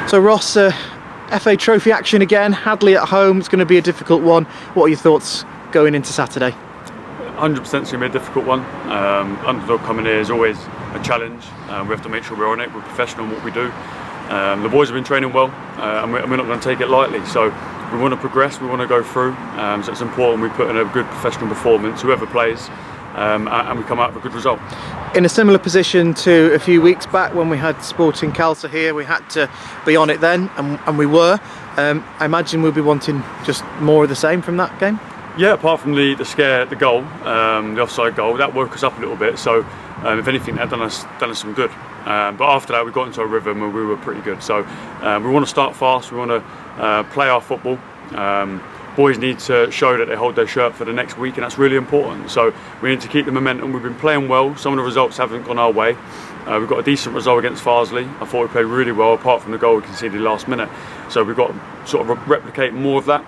So Ross, FA Trophy action again, Hadley at home, it's going to be a difficult one. What are your thoughts going into Saturday? 100% it's going to be a difficult one. Underdog coming here is always a challenge. We have to make sure we're on it, we're professional in what we do. The boys have been training well, and we're not going to take it lightly. So we want to progress, we want to go through. So it's important we put in a good professional performance, whoever plays, and we come out with a good result. In a similar position to a few weeks back when we had Sporting Calcer here, we had to be on it then, and we were. I imagine we'll be wanting just more of the same from that game? Yeah, apart from the goal, the offside goal, that woke us up a little bit. So if anything, that done us some good. But after that, we got into a rhythm and we were pretty good. So we want to start fast. We want to play our football. Boys need to show that they hold their shirt for the next week, and that's really important. So we need to keep the momentum. We've been playing well. Some of the results haven't gone our way. We've got a decent result against Farsley. I thought we played really well, apart from the goal we conceded last minute. So we've got to sort of replicate more of that.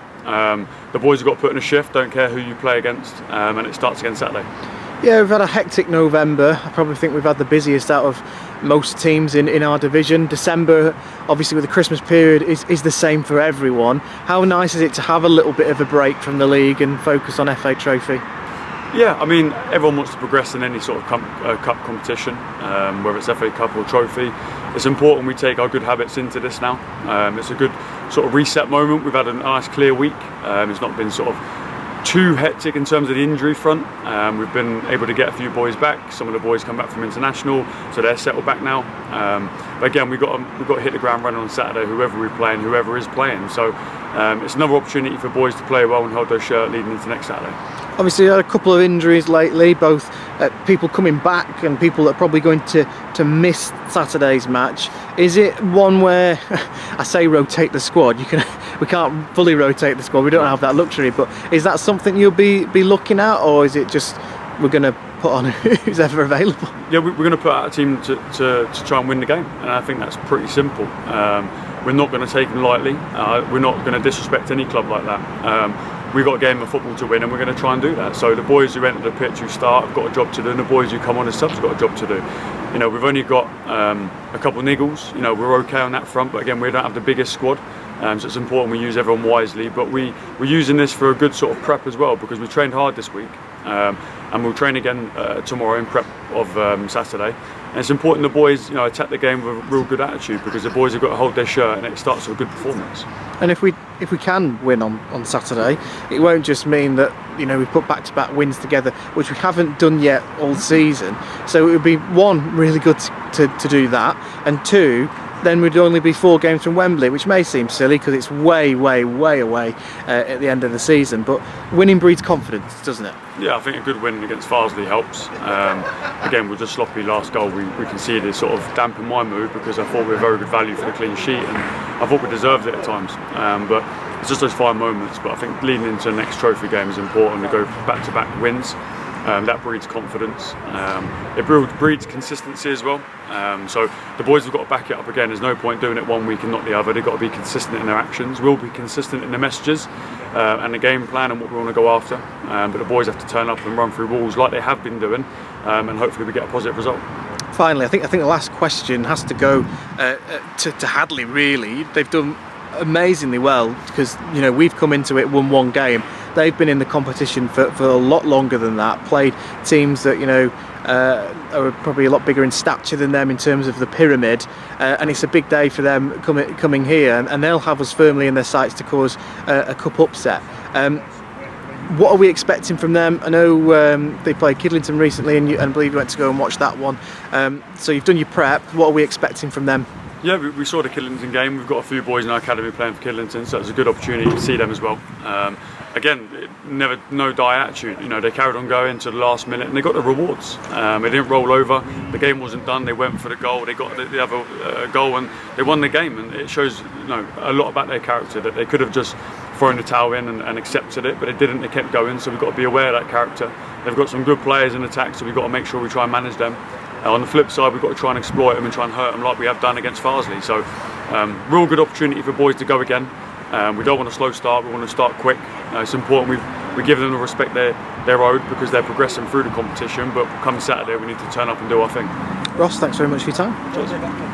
The boys have got to put in a shift, don't care who you play against, and it starts again Saturday. Yeah, we've had a hectic November. I probably think we've had the busiest out of most teams in our division. December, obviously with the Christmas period, is the same for everyone. How nice is it to have a little bit of a break from the league and focus on FA Trophy? Yeah, I mean, everyone wants to progress in any sort of cup competition, whether it's FA Cup or Trophy. It's important we take our good habits into this now. It's a good sort of reset moment. We've had a nice clear week. It's not been sort of too hectic in terms of the injury front. We've been able to get a few boys back. Some of the boys come back from international, so they're settled back now. But again, we've got to hit the ground running on Saturday, whoever we play and whoever is playing. So it's another opportunity for boys to play well and hold their shirt leading into next Saturday. Obviously, had a couple of injuries lately, both people coming back and people that are probably going to miss Saturday's match. Is it one where, I say rotate the squad, we can't fully rotate the squad, we don't have that luxury, but is that something you'll be looking at, or is it just we're going to put on who's ever available? Yeah, we're going to put out a team to try and win the game, and I think that's pretty simple. We're not going to take them lightly, we're not going to disrespect any club like that. We've got a game of football to win, and we're going to try and do that. So the boys who enter the pitch, who start, have got a job to do, and the boys who come on as subs have got a job to do. You know, we've only got a couple of niggles. You know, we're okay on that front, but again, we don't have the biggest squad. So it's important we use everyone wisely. But we're using this for a good sort of prep as well, because we trained hard this week, and we'll train again tomorrow in prep of Saturday. And it's important the boys, you know, attack the game with a real good attitude, because the boys have got to hold their shirt, and it starts with a good performance. And if we can win on Saturday, it won't just mean that, you know, we put back-to-back wins together, which we haven't done yet all season. So it would be, one, really good to do that, and two, then we'd only be 4 games from Wembley, which may seem silly because it's way away at the end of the season, but winning breeds confidence, doesn't it? Yeah, I think a good win against Farsley helps. Again, with the sloppy last goal we conceded sort of dampened my mood, because I thought we were very good value for the clean sheet, and I thought we deserved it at times. But it's just those 5 moments. But I think leading into the next trophy game is important to go back-to-back wins. That breeds confidence. It breeds consistency as well. So the boys have got to back it up again. There's no point doing it one week and not the other. They've got to be consistent in their actions. We'll be consistent in the messages and the game plan and what we want to go after. But the boys have to turn up and run through walls like they have been doing, and hopefully we get a positive result. Finally, I think the last question has to go to Hadley. Really, they've done amazingly well, because, you know, we've come into it, won 1 game. They've been in the competition for a lot longer than that, played teams that, you know, are probably a lot bigger in stature than them in terms of the pyramid, and it's a big day for them coming here, and they'll have us firmly in their sights to cause a cup upset. What are we expecting from them? I know they played Kidlington recently, and I believe you went to go and watch that one. So you've done your prep. What are we expecting from them? Yeah, we saw the Kidlington game. We've got a few boys in our academy playing for Kidlington, so it's a good opportunity to see them as well. Again, no die attitude. You know, they carried on going to the last minute, and they got the rewards. They didn't roll over. The game wasn't done. They went for the goal. They got the other goal, and they won the game. And it shows, you know, a lot about their character, that they could have just thrown the towel in and accepted it, but they didn't. They kept going. So we've got to be aware of that character. They've got some good players in attack, so we've got to make sure we try and manage them. On the flip side, we've got to try and exploit them and try and hurt them like we have done against Farsley. So real good opportunity for boys to go again. We don't want a slow start, we want to start quick. It's important we give them the respect they're owed, because they're progressing through the competition, but come Saturday we need to turn up and do our thing. Ross, thanks very much for your time. Cheers.